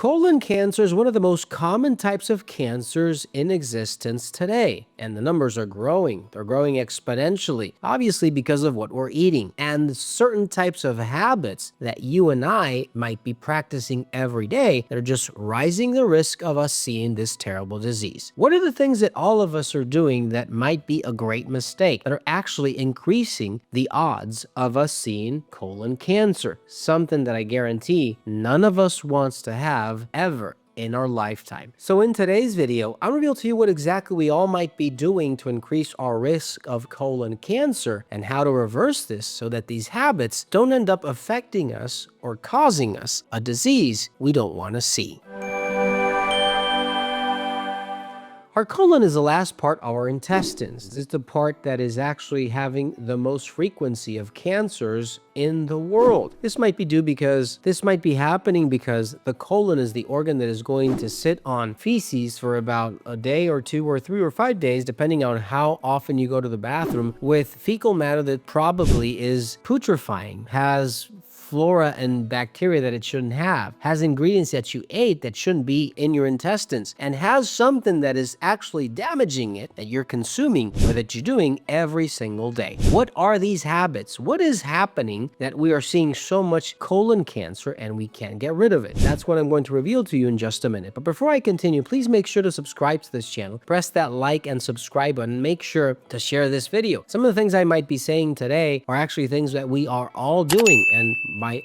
Colon cancer is one of the most common types of cancers in existence today, and the numbers are growing. They're growing exponentially, obviously because of what we're eating and certain types of habits that you and I might be practicing every day that are just rising the risk of us seeing this terrible disease. What are the things that all of us are doing that might be a great mistake, that are actually increasing the odds of us seeing colon cancer? Something that I guarantee none of us wants to have ever in our lifetime. So in today's video, I'll reveal to you what exactly we all might be doing to increase our risk of colon cancer and how to reverse this so that these habits don't end up affecting us or causing us a disease we don't want to see. Our colon is the last part of our intestines. It's the part that is actually having the most frequency of cancers in the world. This might be happening because the colon is the organ that is going to sit on feces for about a day or 2 or 3 or 5 days, depending on how often you go to the bathroom, with fecal matter that probably is putrefying, has flora and bacteria that it shouldn't have, has ingredients that you ate that shouldn't be in your intestines, and has something that is actually damaging it that you're consuming or that you're doing every single day. What are these habits? What is happening that we are seeing so much colon cancer and we can't get rid of it? That's what I'm going to reveal to you in just a minute. But before I continue, please make sure to subscribe to this channel, press that like and subscribe button, make sure to share this video. Some of the things I might be saying today are actually things that we are all doing, and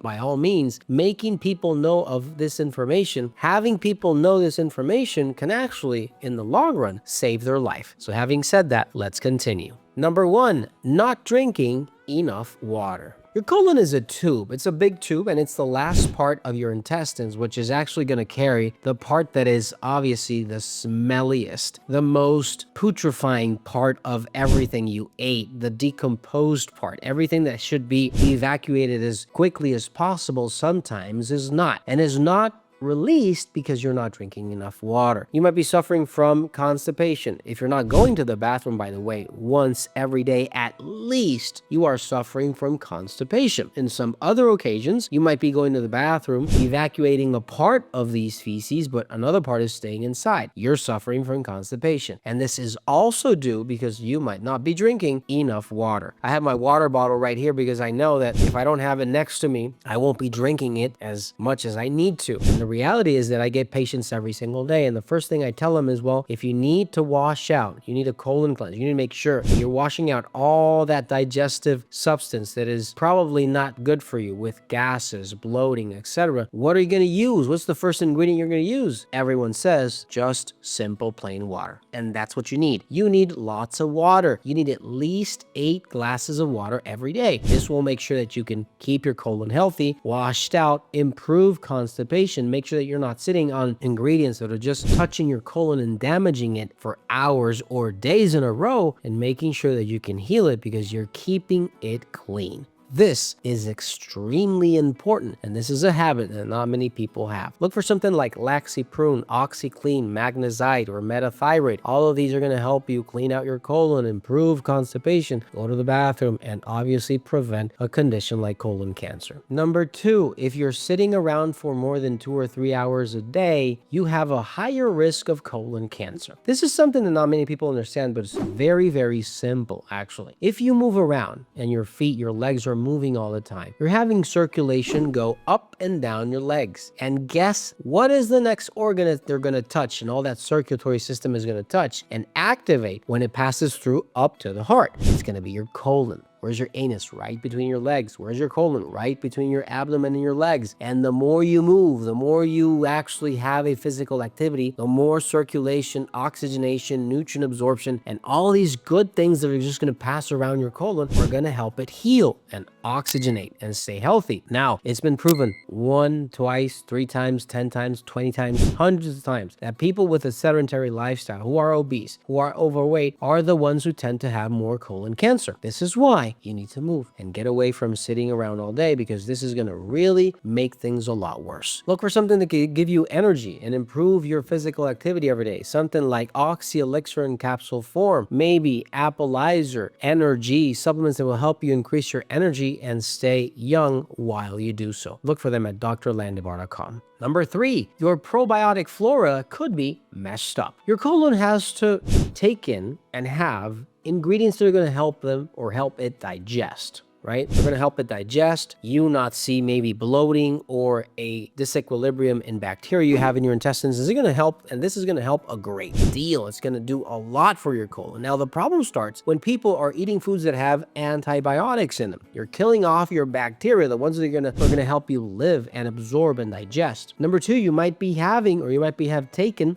by all means, making people know of this information, having people know this information can actually, in the long run, save their life. So having said that, let's continue. Number 1, not drinking enough water. Your colon is a tube. It's a big tube, and it's the last part of your intestines, which is actually going to carry the part that is obviously the smelliest, the most putrefying part of everything you ate, the decomposed part. Everything that should be evacuated as quickly as possible sometimes is not, and is not released because you're not drinking enough water. You might be suffering from constipation. If you're not going to the bathroom, by the way, once every day at least, you are suffering from constipation. In some other occasions, you might be going to the bathroom, evacuating a part of these feces, but another part is staying inside. You're suffering from constipation. And this is also due because you might not be drinking enough water. I have my water bottle right here because I know that if I don't have it next to me, I won't be drinking it as much as I need to. And the reality is that I get patients every single day, and the first thing I tell them is, well, if you need to wash out, you need a colon cleanse, you need to make sure that you're washing out all that digestive substance that is probably not good for you with gases, bloating, etc. What are you going to use? What's the first ingredient you're going to use? Everyone says just simple plain water, and that's what you need. You need lots of water. You need at least 8 glasses of water every day. This will make sure that you can keep your colon healthy, washed out, improve constipation, make sure that you're not sitting on ingredients that are just touching your colon and damaging it for hours or days in a row, and making sure that you can heal it because you're keeping it clean. This is extremely important, and this is a habit that not many people have. Look for something like Laxiprune, OxyClean, Magnezite, or Metathyroid. All of these are going to help you clean out your colon, improve constipation, go to the bathroom, and obviously prevent a condition like colon cancer. Number 2, if you're sitting around for more than 2 or 3 hours a day, you have a higher risk of colon cancer. This is something that not many people understand, but it's very, very simple, actually. If you move around and your feet, your legs are moving all the time, you're having circulation go up and down your legs. And guess what is the next organ that they're going to touch, and all that circulatory system is going to touch and activate when it passes through up to the heart? It's going to be your colon. Where's your anus? Right between your legs. Where's your colon? Right between your abdomen and your legs. And the more you move, the more you actually have a physical activity, the more circulation, oxygenation, nutrient absorption, and all these good things that are just going to pass around your colon are going to help it heal and oxygenate and stay healthy. Now, it's been proven 1, twice, 3 times, 10 times, 20 times, hundreds of times that people with a sedentary lifestyle, who are obese, who are overweight, are the ones who tend to have more colon cancer. This is why why you need to move and get away from sitting around all day, because this is going to really make things a lot worse. Look for something that can give you energy and improve your physical activity every day. Something like Oxy Elixir in capsule form, maybe Appleizer, Energy, supplements that will help you increase your energy and stay young while you do so. Look for them at drlandibar.com. Number 3, your probiotic flora could be messed up. Your colon has to take in and have ingredients that are going to help them or help it digest. Right? They're going to help it digest, you not see maybe bloating or a disequilibrium in bacteria you have in your intestines. This is going to help, and this is going to help a great deal. It's going to do a lot for your colon. Now, the problem starts when people are eating foods that have antibiotics in them. You're killing off your bacteria, the ones that are going to help you live and absorb and digest. Number 2, you might be having, or you might have taken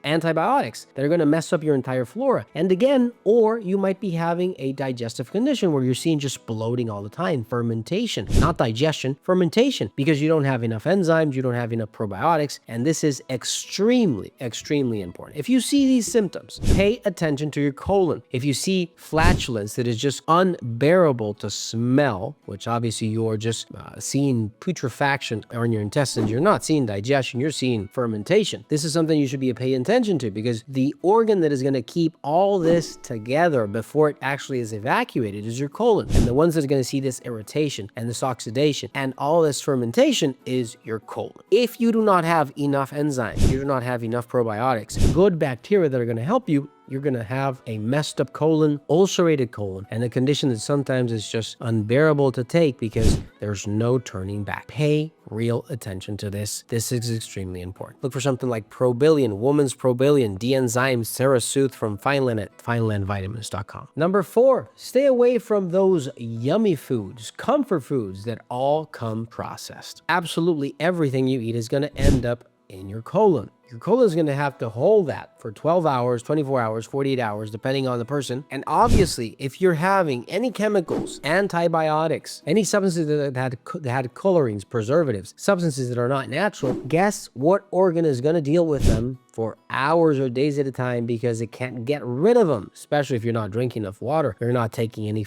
antibiotics that are going to mess up your entire flora. And again, or you might be having a digestive condition where you're seeing just bloating all the time, fermentation, not digestion, fermentation, because you don't have enough enzymes, you don't have enough probiotics, and this is extremely, extremely important. If you see these symptoms, pay attention to your colon. If you see flatulence that is just unbearable to smell, which obviously you're just seeing putrefaction in your intestines, you're not seeing digestion, you're seeing fermentation. This is something you should be paying attention to, because the organ that is going to keep all this together before it actually is evacuated is your colon. And the ones that are going to see this irritation and this oxidation and all this fermentation is your colon. If you do not have enough enzymes, you do not have enough probiotics, good bacteria that are going to help you, you're going to have a messed up colon, ulcerated colon, and a condition that sometimes is just unbearable to take because there's no turning back. Pay real attention to this. This is extremely important. Look for something like Probillion, Woman's Probillion, D-Enzyme, Ceresooth from Fineland at finelandvitamins.com. Number 4, stay away from those yummy foods, comfort foods that all come processed. Absolutely everything you eat is going to end up in your colon. Your colon is going to have to hold that for 12 hours, 24 hours, 48 hours, depending on the person. And obviously, if you're having any chemicals, antibiotics, any substances that had colorings, preservatives, substances that are not natural, guess what organ is going to deal with them for hours or days at a time because it can't get rid of them, especially if you're not drinking enough water, you're not taking any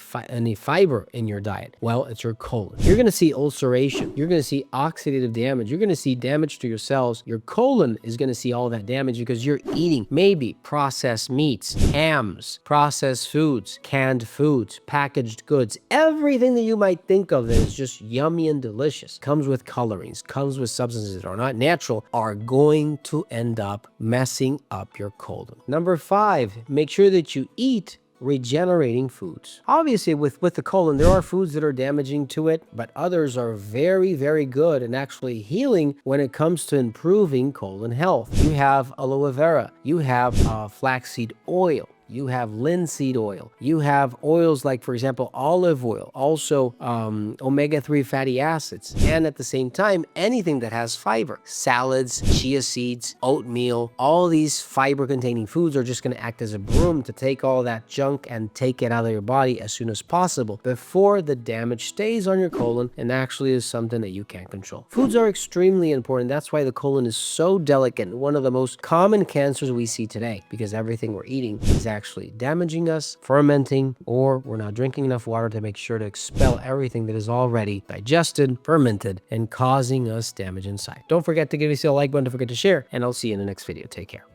fiber in your diet. Well, it's your colon. You're going to see ulceration. You're going to see oxidative damage. You're going to see damage to your cells. Your colon is going to see all that damage because you're eating maybe processed meats, hams, processed foods, canned foods, packaged goods. Everything that you might think of that is just yummy and delicious comes with colorings, comes with substances that are not natural, are going to end up messing up your colon. Number 5, make sure that you eat regenerating foods. Obviously, with the colon, there are foods that are damaging to it, but others are very, very good and actually healing when it comes to improving colon health. You have aloe vera, you have flaxseed oil, you have linseed oil, you have oils like, for example, olive oil, also omega-3 fatty acids, and at the same time, anything that has fiber. Salads, chia seeds, oatmeal, all these fiber-containing foods are just going to act as a broom to take all that junk and take it out of your body as soon as possible before the damage stays on your colon and actually is something that you can't control. Foods are extremely important. That's why the colon is so delicate, one of the most common cancers we see today, because everything we're eating is actually damaging us, fermenting, or we're not drinking enough water to make sure to expel everything that is already digested, fermented, and causing us damage inside. Don't forget to give us a like button, don't forget to share, and I'll see you in the next video. Take care.